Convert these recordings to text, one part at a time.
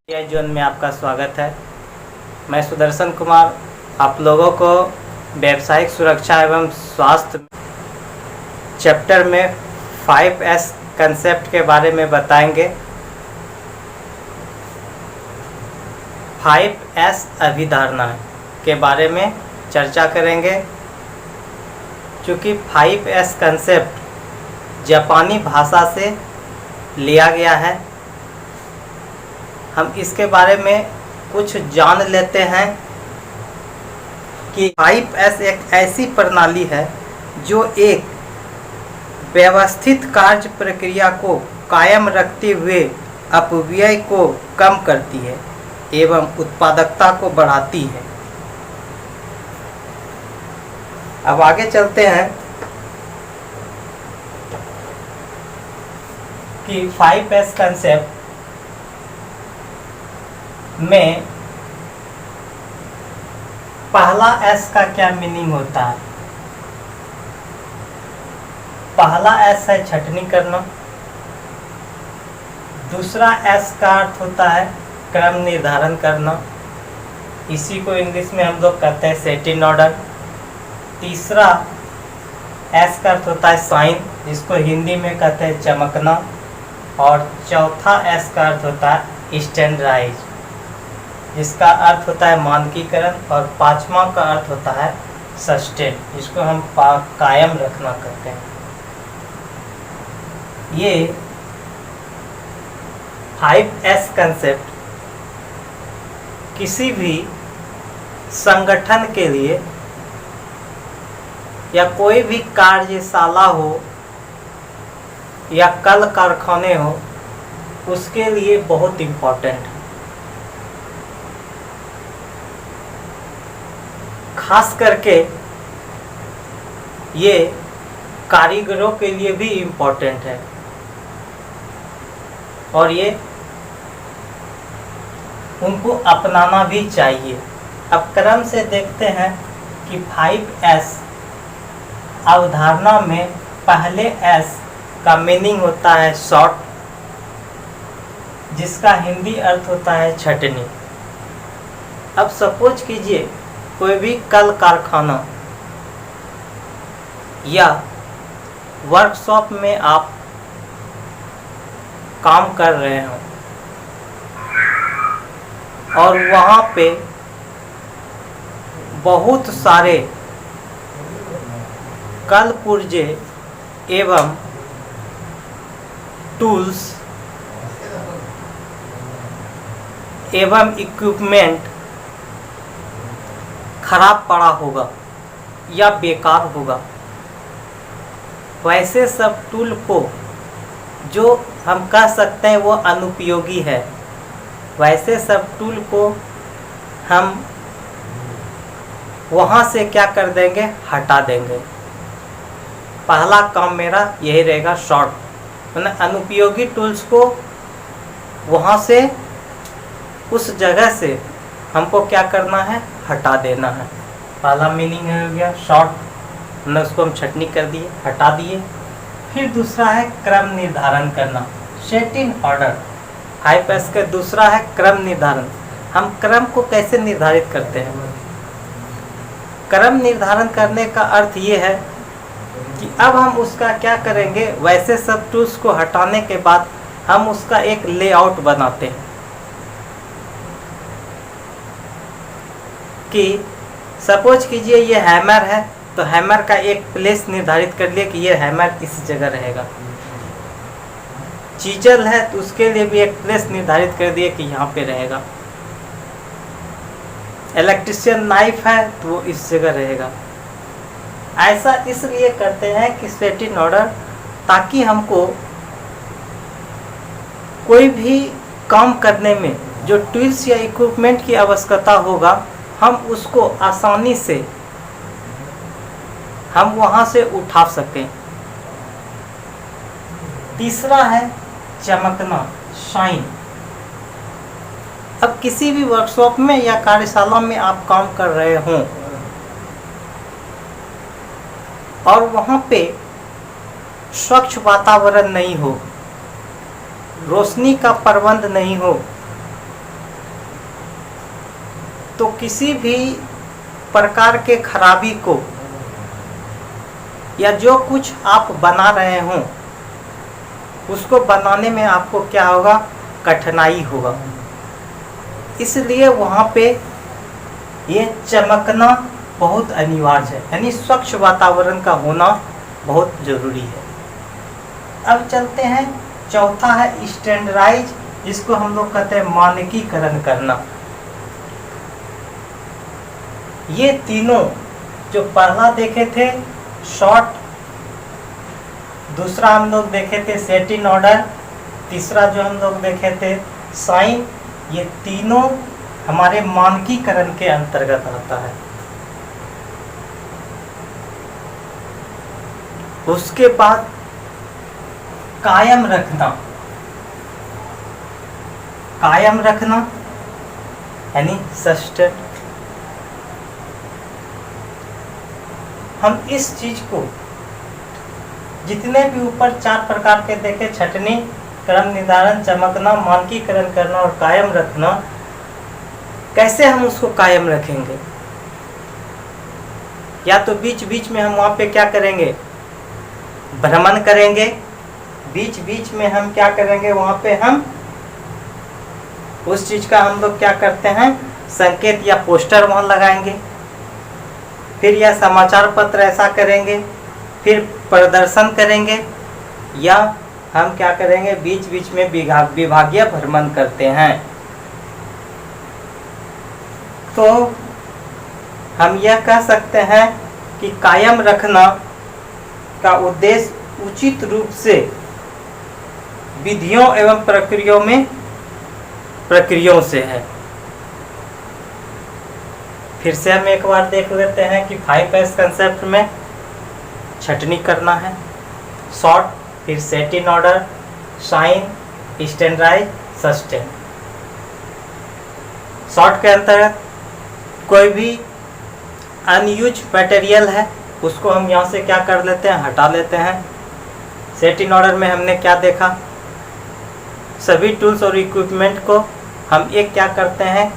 AI zone में आपका स्वागत है। मैं सुदर्शन कुमार आप लोगों को व्यावसायिक सुरक्षा एवं स्वास्थ्य चैप्टर में 5S कंसेप्ट के बारे में बताएंगे। 5S अभिधारणा के बारे में चर्चा करेंगे। चूँकि 5S कंसेप्ट जापानी भाषा से लिया गया है, हम इसके बारे में कुछ जान लेते हैं कि 5S एक ऐसी प्रणाली है जो एक व्यवस्थित कार्य प्रक्रिया को कायम रखते हुए अपव्यय को कम करती है एवं उत्पादकता को बढ़ाती है। अब आगे चलते हैं कि 5S कंसेप्ट में पहला S का क्या मीनिंग होता है। पहला S है छटनी करना। दूसरा S का अर्थ होता है क्रम निर्धारण करना, इसी को इंग्लिश में हम लोग कहते हैं सेटिंग ऑर्डर। तीसरा S का अर्थ होता है साइन, जिसको हिंदी में कहते हैं चमकना। और चौथा S का अर्थ होता है स्टैंडर्डाइज, जिसका अर्थ होता है मानकीकरण। और पांचवा का अर्थ होता है सस्टेन, जिसको हम कायम रखना कहते हैं। ये 5S कंसेप्ट किसी भी संगठन के लिए या कोई भी कार्यशाला हो या कल कारखाने हो, उसके लिए बहुत इम्पोर्टेंट है। खास करके ये कारीगरों के लिए भी इम्पोर्टेंट है और ये उनको अपनाना भी चाहिए। अब क्रम से देखते हैं कि 5S अवधारणा में पहले S का मीनिंग होता है शॉर्ट, जिसका हिंदी अर्थ होता है छटनी। अब सपोज कीजिए कोई भी कल कारखाना या वर्कशॉप में आप काम कर रहे हो और वहाँ पे बहुत सारे कल पुर्जे एवं टूल्स एवं इक्विपमेंट खराब पड़ा होगा या बेकार होगा। वैसे सब टूल को जो हम कह सकते हैं वो अनुपयोगी है, वैसे सब टूल को हम वहाँ से क्या कर देंगे, हटा देंगे। पहला काम मेरा यही रहेगा शॉर्ट, मतलब अनुपयोगी टूल्स को वहाँ से उस जगह से हमको क्या करना है, हटा देना है। पहला मीनिंग हो गया शॉर्ट, मतलब उसको हम छटनी कर दिए, हटा दिए। फिर दूसरा है क्रम निर्धारण करना, सेटिंग ऑर्डर। 5S का दूसरा है क्रम निर्धारण। हम क्रम को कैसे निर्धारित करते हैं। क्रम निर्धारण करने का अर्थ ये है कि अब हम उसका क्या करेंगे, वैसे सब टूल्स को हटाने के बाद हम उसका एक लेआउट बनाते हैं कि सपोज कीजिए ये हैमर है, तो हैमर का एक प्लेस निर्धारित कर लिए कि ये हैमर इस जगह रहेगा। चीजल है तो उसके लिए भी एक प्लेस निर्धारित कर दिए कि यहाँ पे रहेगा। इलेक्ट्रिशियन नाइफ है तो वो इस जगह रहेगा। ऐसा इसलिए करते हैं कि सेटिंग ऑर्डर, ताकि हमको कोई भी काम करने में जो टूल्स या इक्विपमेंट की आवश्यकता होगा, हम उसको आसानी से हम वहाँ से उठा सकें। तीसरा है चमकना, शाइन। अब किसी भी वर्कशॉप में या कार्यशाला में आप काम कर रहे हों और वहाँ पे स्वच्छ वातावरण नहीं हो, रोशनी का प्रबंध नहीं हो, तो किसी भी प्रकार के खराबी को या जो कुछ आप बना रहे हों उसको बनाने में आपको क्या होगा, कठिनाई होगा। इसलिए वहाँ पे ये चमकना बहुत अनिवार्य है, यानी स्वच्छ वातावरण का होना बहुत ज़रूरी है। अब चलते हैं, चौथा है स्टैंडर्डाइज, जिसको हम लोग कहते हैं मानकीकरण करना। ये तीनों जो पहला देखे थे शॉर्ट, दूसरा हम लोग देखे थे सेट इन ऑर्डर, तीसरा जो हम लोग देखे थे साइन, ये तीनों हमारे मानकीकरण के अंतर्गत आता है। उसके बाद कायम रखना, कायम रखना यानी सस्टेन। हम इस चीज को जितने भी ऊपर 4 प्रकार के देखे, छटनी, क्रम निर्धारण, चमकना, मानकीकरण करना और कायम रखना, कैसे हम उसको कायम रखेंगे? या तो बीच बीच में हम वहाँ पे क्या करेंगे, भ्रमण करेंगे, बीच बीच में हम क्या करेंगे, वहाँ पे हम उस चीज का हम लोग क्या करते हैं, संकेत या पोस्टर वहाँ लगाएंगे, फिर यह समाचार पत्र ऐसा करेंगे, फिर प्रदर्शन करेंगे, या हम क्या करेंगे, बीच बीच में विभागीय भ्रमण करते हैं। तो हम यह कह सकते हैं कि कायम रखना का उद्देश्य उचित रूप से विधियों एवं प्रक्रियाओं से है। फिर से हम एक बार देख लेते हैं कि 5S कंसेप्ट में छटनी करना है, शॉर्ट, फिर set in order, shine, standardise, sustain. Sort के अंतर्गत कोई भी अनयूज मटेरियल है उसको हम यहाँ से क्या कर लेते हैं, हटा लेते हैं। सेट इन ऑर्डर में हमने क्या देखा, सभी टूल्स और इक्विपमेंट को हम एक क्या करते हैं,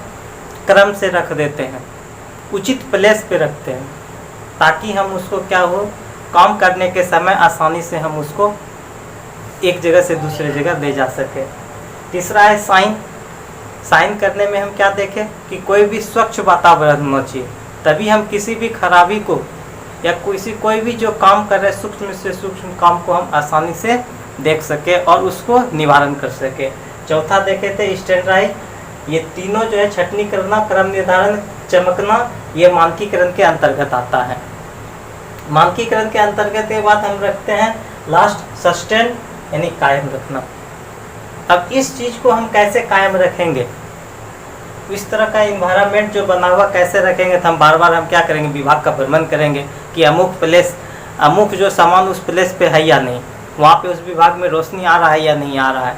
क्रम से रख देते हैं, उचित प्लेस पे रखते हैं, ताकि हम उसको क्या हो, काम करने के समय आसानी से हम उसको एक जगह से दूसरे जगह ले जा सके। तीसरा है साइन। साइन करने में हम क्या देखें कि कोई भी स्वच्छ वातावरण होना चाहिए, तभी हम किसी भी खराबी को या कोई भी जो काम कर रहे सूक्ष्म से सूक्ष्म काम को हम आसानी से देख सके और उसको निवारण कर सके। चौथा देखे थे स्टैंडर्डाइज। ये तीनों जो है छटनी करना, क्रम निर्धारण, चमकना, ये मानकीकरण के अंतर्गत आता है। मानकीकरण के अंतर्गत के बाद हम रखते हैं लास्ट सस्टेन, यानी कायम रखना। अब इस चीज को हम कैसे कायम रखेंगे, इस तरह का इन्वायरमेंट जो बना हुआ कैसे रखेंगे, तो हम बार बार हम क्या करेंगे, विभाग का भ्रमण करेंगे कि अमुक प्लेस, अमुक जो सामान उस प्लेस पे है या नहीं, वहाँ पे उस विभाग में रोशनी आ रहा है या नहीं आ रहा है।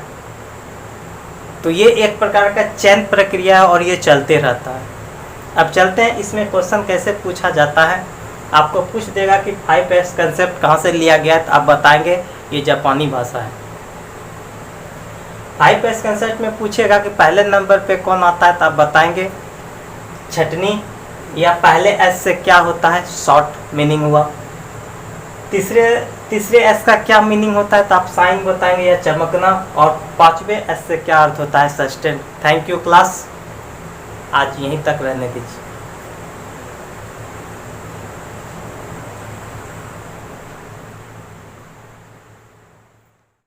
तो ये एक प्रकार का चयन प्रक्रिया है और ये चलते रहता है। अब चलते हैं इसमें क्वेश्चन कैसे पूछा जाता है। आपको पूछ देगा कि 5S कंसेप्ट कहाँ से लिया गया है, तो आप बताएंगे ये जापानी भाषा है। 5S कंसेप्ट में पूछेगा कि पहले नंबर पे कौन आता है, तो आप बताएंगे छटनी, या पहले एस से क्या होता है, शॉर्ट मीनिंग हुआ। तीसरे एस का क्या मीनिंग होता है, तो आप साइन बताएंगे या चमकना, और 5वें एस से क्या अर्थ होता है, सस्टेन। थैंक यू क्लास, आज यहीं तक रहने दीजिए।